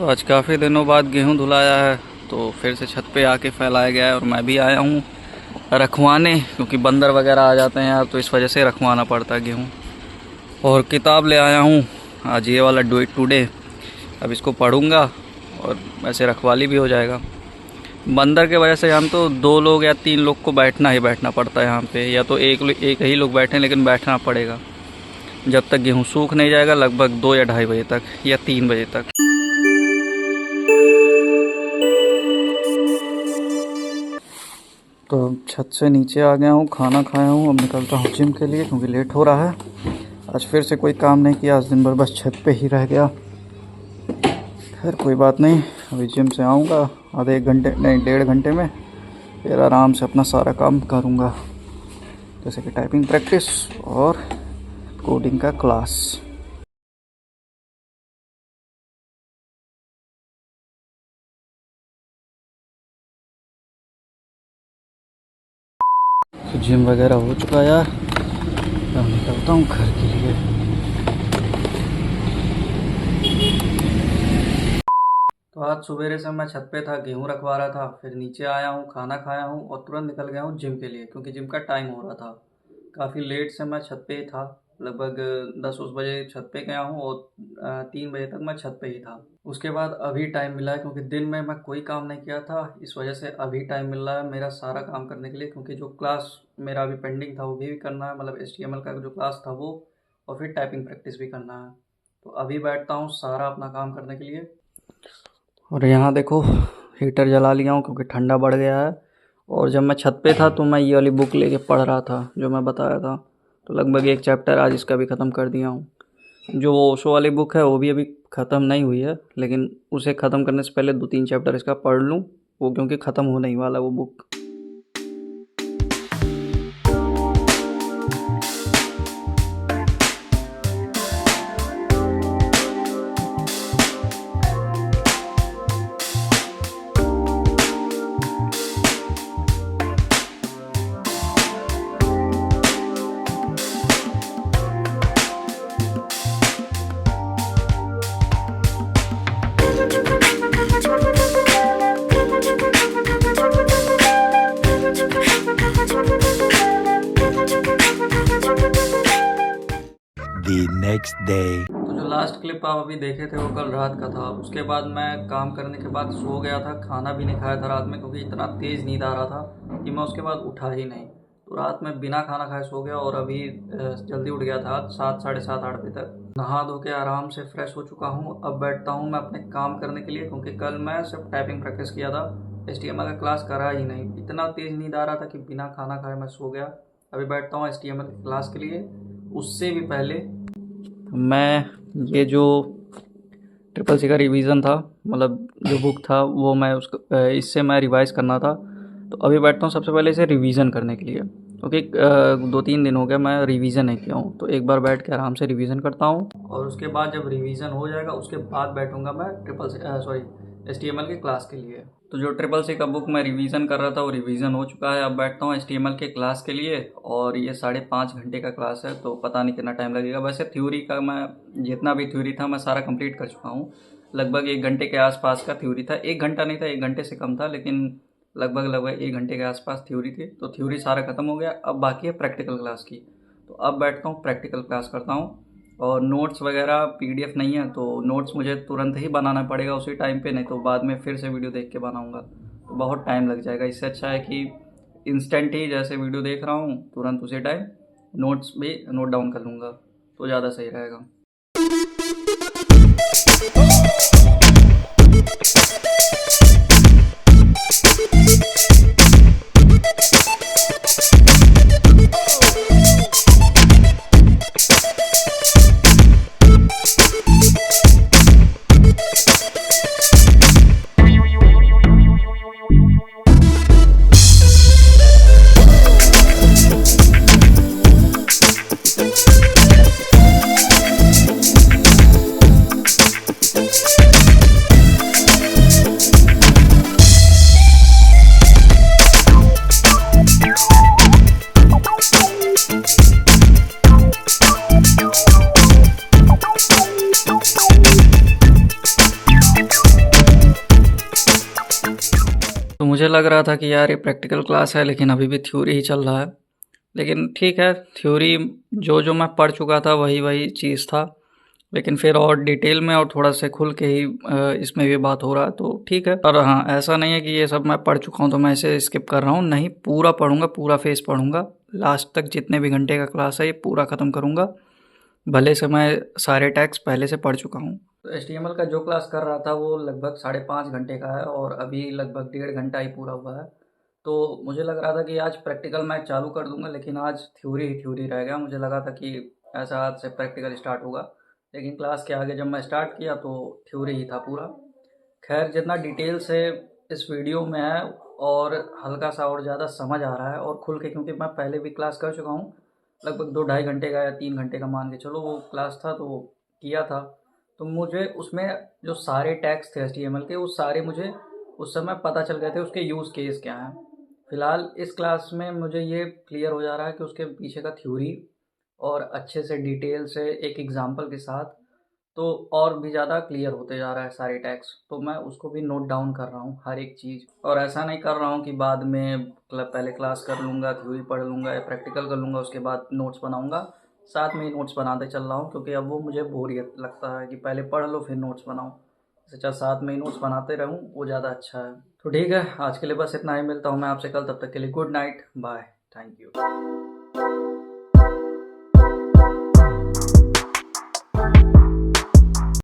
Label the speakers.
Speaker 1: तो आज काफ़ी दिनों बाद गेहूं धुलाया है तो फिर से छत पे आके फैलाया गया है और मैं भी आया हूं रखवाने, क्योंकि बंदर वगैरह आ जाते हैं यार, तो इस वजह से रखवाना पड़ता है गेहूं। और किताब ले आया हूं आज, ये वाला डू इट टुडे। अब इसको पढ़ूंगा और वैसे रखवाली भी हो जाएगा। बंदर के वजह से हम तो 2 लोग या 3 लोग को बैठना ही बैठना पड़ता है यहाँ पे, या तो एक ही लोग बैठें, लेकिन बैठना पड़ेगा जब तक गेहूँ सूख नहीं जाएगा, लगभग 2 या ढाई बजे तक या 3 बजे तक। तो छत से नीचे आ गया हूँ, खाना खाया हूँ, अब निकलता हूँ जिम के लिए क्योंकि लेट हो रहा है। आज फिर से कोई काम नहीं किया, आज दिन भर बस छत पे ही रह गया। खैर कोई बात नहीं, अभी जिम से आऊँगा आधे 1 घंटे नहीं 1.5 घंटे में, फिर आराम से अपना सारा काम करूँगा, जैसे कि टाइपिंग प्रैक्टिस और कोडिंग का क्लास। तो जिम वगैरह हो चुका यार, अब निकलता हूँ घर के लिए। तो आज सवेरे से मैं छत पे था, गेहूं रखवा रहा था, फिर नीचे आया हूँ, खाना खाया हूँ और तुरंत निकल गया हूँ जिम के लिए, क्योंकि जिम का टाइम हो रहा था। काफ़ी लेट से मैं छत पे ही था, लगभग 10-10 बजे छत पे गया हूँ और 3 बजे तक मैं छत पे ही था। उसके बाद अभी टाइम मिला है, क्योंकि दिन में मैं कोई काम नहीं किया था, इस वजह से अभी टाइम मिल रहा है मेरा सारा काम करने के लिए, क्योंकि जो क्लास मेरा अभी पेंडिंग था वो भी करना है, मतलब HTML का जो क्लास था वो, और फिर टाइपिंग प्रैक्टिस भी करना है। तो अभी बैठता हूँ सारा अपना काम करने के लिए। और यहाँ देखो हीटर जला लिया हूँ क्योंकि ठंडा बढ़ गया है। और जब मैं छत पे था तो मैं ये वाली बुक लेके पढ़ रहा था जो मैं बताया था, तो लगभग 1 चैप्टर आज इसका भी ख़त्म कर दिया हूँ। जो वो ओशो वाली बुक है वो भी अभी ख़त्म नहीं हुई है, लेकिन उसे ख़त्म करने से पहले 2-3 चैप्टर इसका पढ़ लूँ वो, क्योंकि ख़त्म होने ही वाला वो बुक।
Speaker 2: The next day.
Speaker 1: तो जो लास्ट क्लिप आप अभी देखे थे वो कल रात का था। उसके बाद मैं काम करने के बाद सो गया था, खाना भी नहीं खाया था रात में, क्योंकि इतना तेज़ नींद आ रहा था कि मैं उसके बाद उठा ही नहीं। तो रात में बिना खाना खाए सो गया और अभी जल्दी उठ गया था, 7, साढ़े 7, 8 बजे तक। नहा धो के आराम से फ्रेश हो चुका हूँ। अब बैठता हूँ मैं अपने काम करने के लिए, क्योंकि कल मैं सिर्फ टाइपिंग प्रैक्टिस किया था, HTML का क्लास करा ही नहीं। इतना तेज़ नींद आ रहा था कि बिना खाना खाए मैं सो गया। अभी बैठता हूँ HTML की क्लास के लिए। उससे भी पहले मैं ये जो CCC का रिवीजन था, मतलब जो बुक था वो मैं उसको इससे मैं रिवाइज़ करना था, तो अभी बैठता हूँ सबसे पहले इसे रिवीजन करने के लिए, क्योंकि 2-3 दिन हो गया मैं रिवीजन नहीं किया हूँ। तो एक बार बैठ के आराम से रिवीजन करता हूँ और उसके बाद जब रिवीजन हो जाएगा उसके बाद बैठूँगा मैं HTML के क्लास के लिए। तो जो CCC का बुक मैं रिवीजन कर रहा था वो रिवीजन हो चुका है। अब बैठता हूँ HTML के क्लास के लिए, और ये 5.5 घंटे का क्लास है, तो पता नहीं कितना टाइम लगेगा। वैसे थ्योरी का मैं जितना भी थ्योरी था मैं सारा कंप्लीट कर चुका हूँ। लगभग 1 घंटे के आसपास का थ्योरी था, 1 घंटा नहीं था, 1 घंटे से कम था, लेकिन लगभग 1 घंटे के आसपास थ्योरी थी। तो थ्योरी सारा ख़त्म हो गया, अब बाकी है प्रैक्टिकल क्लास की। तो अब बैठता हूँ प्रैक्टिकल क्लास करता हूँ। और नोट्स वगैरह PDF नहीं है, तो नोट्स मुझे तुरंत ही बनाना पड़ेगा उसी टाइम पे, नहीं तो बाद में फिर से वीडियो देख के बनाऊँगा तो बहुत टाइम लग जाएगा। इससे अच्छा है कि इंस्टेंट ही जैसे वीडियो देख रहा हूँ तुरंत उसी टाइम नोट्स भी नोट डाउन कर लूँगा, तो ज़्यादा सही रहेगा। मुझे लग रहा था कि यार ये प्रैक्टिकल क्लास है, लेकिन अभी भी थ्योरी ही चल रहा है। लेकिन ठीक है, थ्योरी जो जो मैं पढ़ चुका था वही वही चीज़ था, लेकिन फिर और डिटेल में और थोड़ा से खुल के ही इसमें भी बात हो रहा है, तो ठीक है। और हाँ, ऐसा नहीं है कि ये सब मैं पढ़ चुका हूँ तो मैं इसे स्किप कर रहा हूँ, नहीं, पूरा पढ़ूंगा, पूरा फेस पढ़ूंगा, लास्ट तक जितने भी घंटे का क्लास है ये पूरा ख़त्म करूँगा, भले से मैं सारे टैग्स पहले से पढ़ चुका हूँ। तो HTML का जो क्लास कर रहा था वो लगभग 5.5 घंटे का है और अभी लगभग 1.5 घंटा ही पूरा हुआ है। तो मुझे लग रहा था कि आज प्रैक्टिकल मैं चालू कर दूंगा, लेकिन आज थ्योरी ही थ्योरी रह गया। मुझे लगा था कि ऐसा आज से प्रैक्टिकल स्टार्ट होगा, लेकिन क्लास के आगे जब मैं स्टार्ट किया तो थ्योरी ही था पूरा। खैर, जितना डिटेल से इस वीडियो में है और हल्का सा और ज़्यादा समझ आ रहा है और खुल के, क्योंकि मैं पहले भी क्लास कर चुका हूँ, लगभग 2 ढाई घंटे का या 3 घंटे का मान के चलो वो क्लास था, तो किया था। तो मुझे उसमें जो सारे टैग्स थे HTML के, वो सारे मुझे उस समय पता चल गए थे, उसके यूज़ केस क्या हैं। फ़िलहाल इस क्लास में मुझे ये क्लियर हो जा रहा है कि उसके पीछे का थ्योरी और अच्छे से डिटेल से एक एग्ज़ाम्पल के साथ, तो और भी ज़्यादा क्लियर होते जा रहा है सारे टैग्स। तो मैं उसको भी नोट डाउन कर रहा हूँ हर एक चीज़, और ऐसा नहीं कर रहा हूँ कि बाद में पहले क्लास कर लूँगा, थ्योरी पढ़ लूँगा या प्रैक्टिकल कर लूँगा, उसके बाद नोट्स बनाऊँगा। साथ में ही नोट्स बनाते चल रहा हूँ, क्योंकि अब वो मुझे बोरियत लगता है कि पहले पढ़ लो फिर नोट्स बनाओ। इससे अच्छा साथ में ही नोट्स बनाते रहूँ, वो ज़्यादा अच्छा है। तो ठीक है, आज के लिए बस इतना ही। मिलता हूँ मैं आपसे कल, तब तक के लिए good night, bye, thank you.